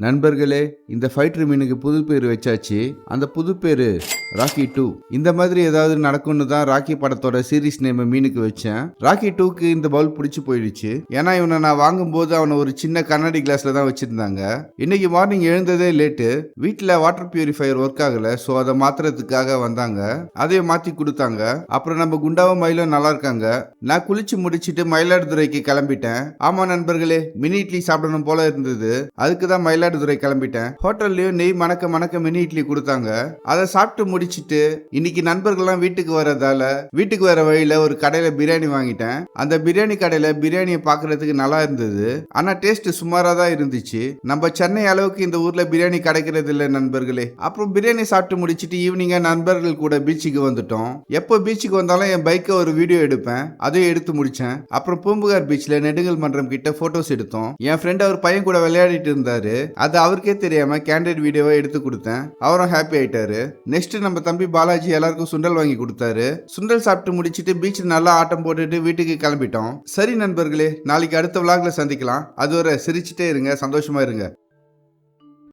நண்பர்களே, இந்த ஃபைட்டர் மீனுக்கு புது பேர் வச்சாச்சு. அந்த புது பேரு ராக்கி 2. இந்த மாதிரி ஏதாவது நடக்கும்னு தான் ராக்கி படத்தோட சீரிஸ் நேம் மீனுக்கு வச்சேன். ராக்கி 2க்கு இந்த பவுல் பிடிச்சு போயிடுச்சு. ஏன்னா இவனை நான் வாங்கும்போது அவனை ஒரு சின்ன கண்ணாடி கிளாஸ்ல தான் வச்சிருந்தாங்க. இன்னைக்கு மார்னிங் எழுந்ததே லேட்டு. வீட்டில் வாட்டர் பியூரிஃபையர் ஒர்க் ஆகல. ஸோ அதை மாத்துறதுக்காக வந்தாங்க. அதையும் மாத்தி கொடுத்தாங்க. அப்புறம் நம்ம குண்டாவும் மயிலும் நல்லா இருக்காங்க. நான் குளிச்சு முடிச்சிட்டு மயிலாடுதுறைக்கு கிளம்பிட்டேன். ஆமா நண்பர்களே, மினி இட்லி சாப்பிடணும் போல இருந்தது. அதுக்கு தான் மயிலாடுதுறை கிளம்பிட்டேன். ஹோட்டல்லையும் நெய் மணக்க மணக்க மினி இட்லி கொடுத்தாங்க. அதை சாப்பிட்டு முடிச்சிட்டு இன்னைக்கு நண்பர்கள்லாம் வீட்டுக்கு வரதால வீட்டுக்கு வர வழியில ஒரு கடையில பிரியாணி வாங்கிட்டேன். அந்த பிரியாணி கடையில பிரியாணியை பார்க்கறதுக்கு நல்லா இருந்தது. ஆனா டேஸ்ட் சுமாரா தான் இருந்துச்சு. நம்ம சென்னை அளவுக்கு இந்த ஊர்ல பிரியாணி கிடைக்கிறது இல்லை நண்பர்களே. அப்புறம் பிரியாணி சாப்பிட்டு முடிச்சிட்டு ஈவினிங்கா நண்பர்கள் கூட பீச்சுக்கு வந்துட்டோம். எப்போ பீச்சுக்கு வந்தாலும் என் பைக்கை ஒரு வீடியோ எடுப்பேன். அதையும் எடுத்து முடிச்சேன். அப்புறம் பூம்புகார் பீச்ல நெடுங்கல் மன்றம் கிட்ட போட்டோஸ் எடுத்தோம். என் ஃப்ரெண்ட் அவர் பையன் கூட விளையாடிட்டு இருந்தாரு. அது அவருக்கே தெரியாம கேண்டட் வீடியோவை எடுத்து கொடுத்தேன். அவரும் ஹாப்பி ஆயிட்டாரு. நெக்ஸ்ட் நம்ம தம்பி பாலாஜி எல்லாருக்கும் சுண்டல் வாங்கி கொடுத்தாரு. சுண்டல் சாப்பிட்டு முடிச்சிட்டு பீச்சில் நல்லா ஆட்டம் போட்டுட்டு வீட்டுக்கு கிளம்பிட்டோம். சரி நண்பர்களே, நாளைக்கு அடுத்த விளாக்ல சந்திக்கலாம். அதுவரை சிரிச்சுட்டே இருங்க, சந்தோஷமா இருங்க.